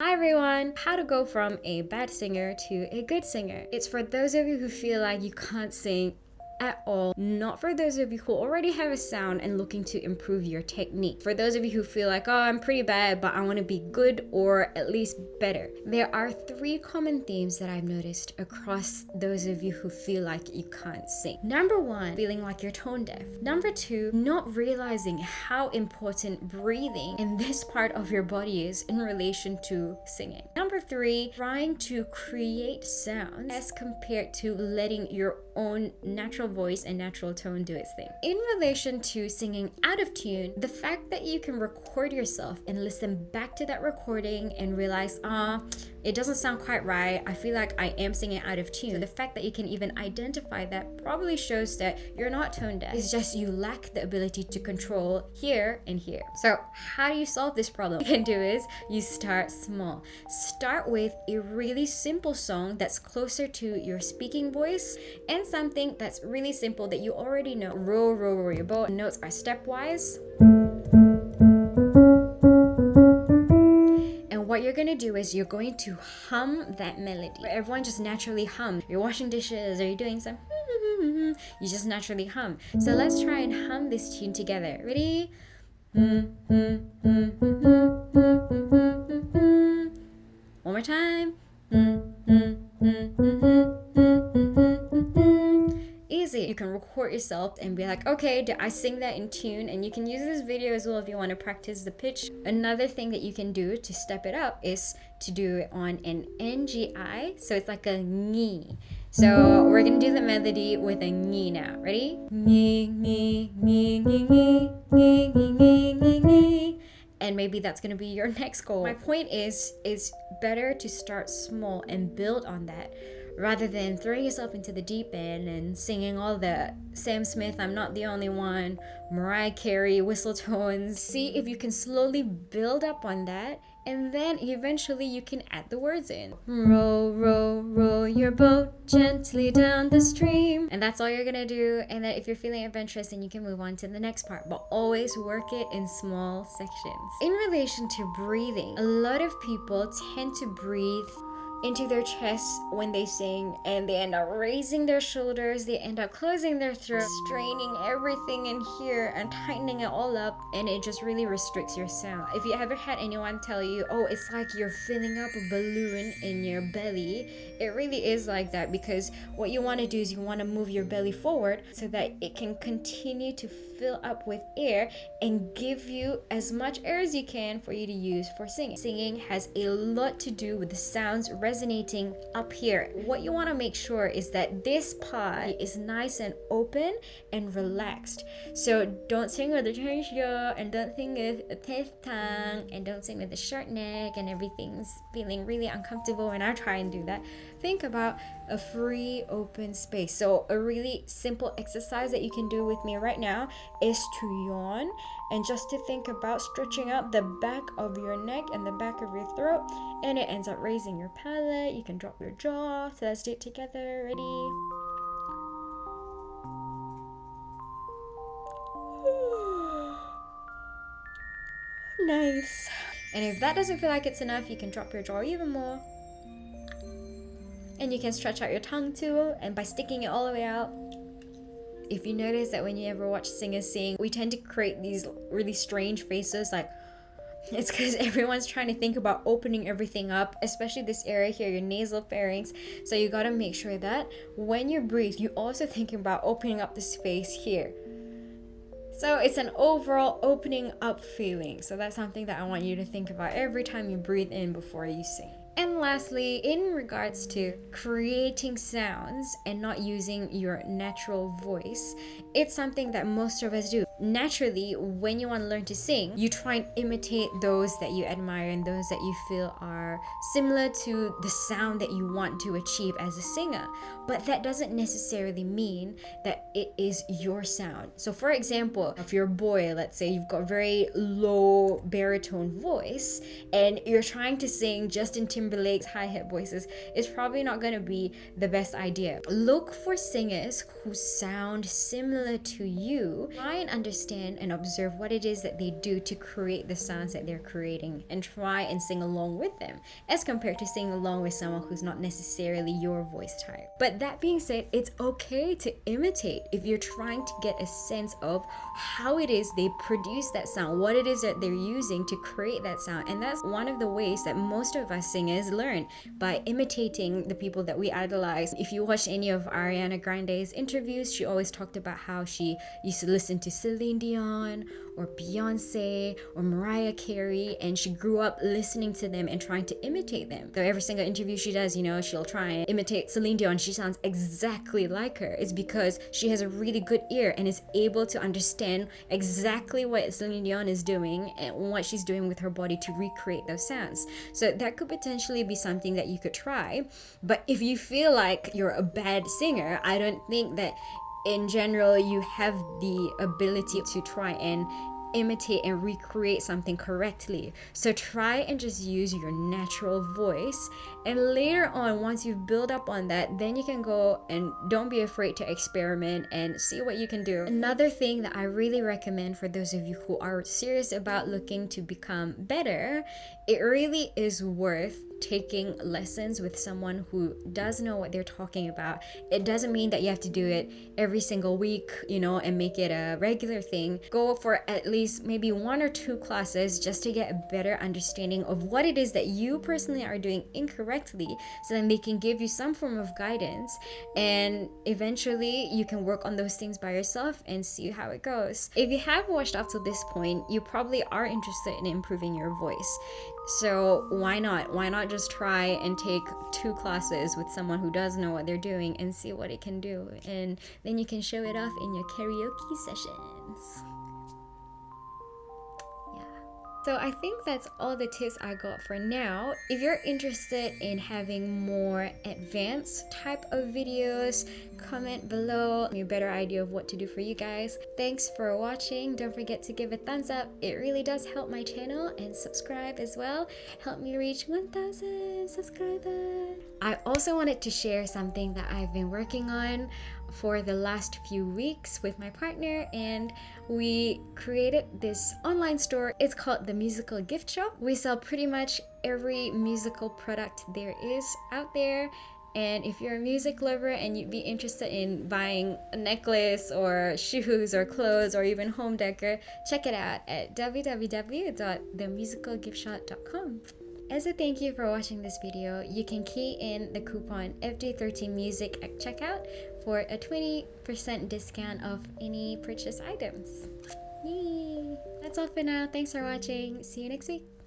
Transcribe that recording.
Hi everyone! How to go from a bad singer to a good singer. It's for those of you who feel like you can't sing at all, not for those of you who already have a sound and looking to improve your technique. For those of you who feel like, oh, I'm pretty bad, but I want to be good or at least better. There are three common themes that I've noticed across those of you who feel like you can't sing. Number one, feeling like you're tone deaf. Number two, not realizing how important breathing in this part of your body is in relation to singing. Number three, trying to create sounds as compared to letting your own natural voice and natural tone do its thing. In relation to singing out of tune, the fact that you can record yourself and listen back to that recording and realize, it doesn't sound quite right, I feel like I am singing out of tune. So the fact that you can even identify that probably shows that you're not tone deaf. It's just you lack the ability to control here and here. So how do you solve this problem? What you can do is you start small. Start with a really simple song that's closer to your speaking voice and something that's really simple that you already know. Row, row, row your boat. Notes are stepwise. And what you're gonna do is you're going to hum that melody. Everyone just naturally hum. You're washing dishes or you're doing some you just naturally hum. So let's try and hum this tune together. Ready? One more time. Easy. You can record yourself and be like, okay, did I sing that in tune? And you can use this video as well if you want to practice the pitch. Another thing that you can do to step it up is to do it on an NGI. So it's like a ni. So we're gonna do the melody with a ni now. Ready? Ni, ni, ni, ni, ni, ni, ni, ni, ni, ni. And maybe that's gonna be your next goal. My point is better to start small and build on that rather than throwing yourself into the deep end and singing all the Sam Smith, I'm Not the Only One, Mariah Carey, whistle tones. See if you can slowly build up on that, and then eventually you can add the words in. Row, row, row your boat gently down the stream. And that's all you're gonna do. And then if you're feeling adventurous, then you can move on to the next part. But always work it in small sections. In relation to breathing, a lot of people tend to breathe into their chest when they sing, and they end up raising their shoulders, they end up closing their throat, straining everything in here and tightening it all up, and it just really restricts your sound. If you ever had anyone tell you, oh, it's like you're filling up a balloon in your belly, it really is like that, because what you want to do is you want to move your belly forward so that it can continue to fill up with air and give you as much air as you can for you to use for singing. Singing has a lot to do with the sounds resonating up here. What you want to make sure is that this part is nice and open and relaxed. So don't sing with a tension, and don't sing with a stiff tongue, and don't sing with a short neck and everything's feeling really uncomfortable when I try and do that. Think about a free open space. So a really simple exercise that you can do with me right now is to yawn and just to think about stretching out the back of your neck and the back of your throat, and it ends up raising your palate. You can drop your jaw. So let's do it together. Ready? Nice. And if that doesn't feel like it's enough, you can drop your jaw even more. And you can stretch out your tongue too, and by sticking it all the way out. If you notice that when you ever watch singers sing, we tend to create these really strange faces, like it's because everyone's trying to think about opening everything up, especially this area here, your nasal pharynx. So you gotta make sure that when you breathe, you also think about opening up the space here. So it's an overall opening up feeling. So that's something that I want you to think about every time you breathe in before you sing. And lastly, in regards to creating sounds and not using your natural voice, it's something that most of us do. Naturally, when you want to learn to sing, you try and imitate those that you admire and those that you feel are similar to the sound that you want to achieve as a singer. But that doesn't necessarily mean that it is your sound. So for example, if you're a boy, let's say you've got very low baritone voice and you're trying to sing Justin Timberlake's hi-hat voices, it's probably not going to be the best idea. Look for singers who sound similar to you. Try and understand understand and observe what it is that they do to create the sounds that they're creating, and try and sing along with them, as compared to singing along with someone who's not necessarily your voice type. But that being said, it's okay to imitate if you're trying to get a sense of how it is they produce that sound, what it is that they're using to create that sound. And that's one of the ways that most of us singers learn, by imitating the people that we idolize. If you watch any of Ariana Grande's interviews, she always talked about how she used to listen to Celine Dion or Beyonce or Mariah Carey, and she grew up listening to them and trying to imitate them. So every single interview she does, she'll try and imitate Celine Dion. She sounds exactly like her. It's because she has a really good ear and is able to understand exactly what Celine Dion is doing and what she's doing with her body to recreate those sounds. So that could potentially be something that you could try. But if you feel like you're a bad singer, I don't think that in general you have the ability to try and imitate and recreate something correctly. So try and just use your natural voice, and later on, once you've built up on that, then you can go and don't be afraid to experiment and see what you can do. Another thing that I really recommend for those of you who are serious about looking to become better, it really is worth taking lessons with someone who does know what they're talking about. It doesn't mean that you have to do it every single week, and make it a regular thing. Go for at least maybe 1 or 2 classes just to get a better understanding of what it is that you personally are doing incorrectly, so then they can give you some form of guidance, and eventually you can work on those things by yourself and see how it goes. If you have watched up to this point, you probably are interested in improving your voice. So why not just try and take 2 classes with someone who does know what they're doing and see what it can do, and then you can show it off in your karaoke sessions. So I think that's all the tips I got for now. If you're interested in having more advanced type of videos, comment below a better idea of what to do for you guys. Thanks for watching. Don't forget to give a thumbs up. It really does help my channel, and subscribe as well. Help me reach 1,000 subscribers. I also wanted to share something that I've been working on for the last few weeks with my partner, and we created this online store. It's called The Musical Gift Shop. We sell pretty much every musical product there is out there. And if you're a music lover and you'd be interested in buying a necklace or shoes or clothes or even home decor, check it out at www.themusicalgiftshop.com. As a thank you for watching this video, you can key in the coupon FD13music at checkout for a 20% discount off any purchase items. Yay! That's all for now. Thanks for watching. See you next week.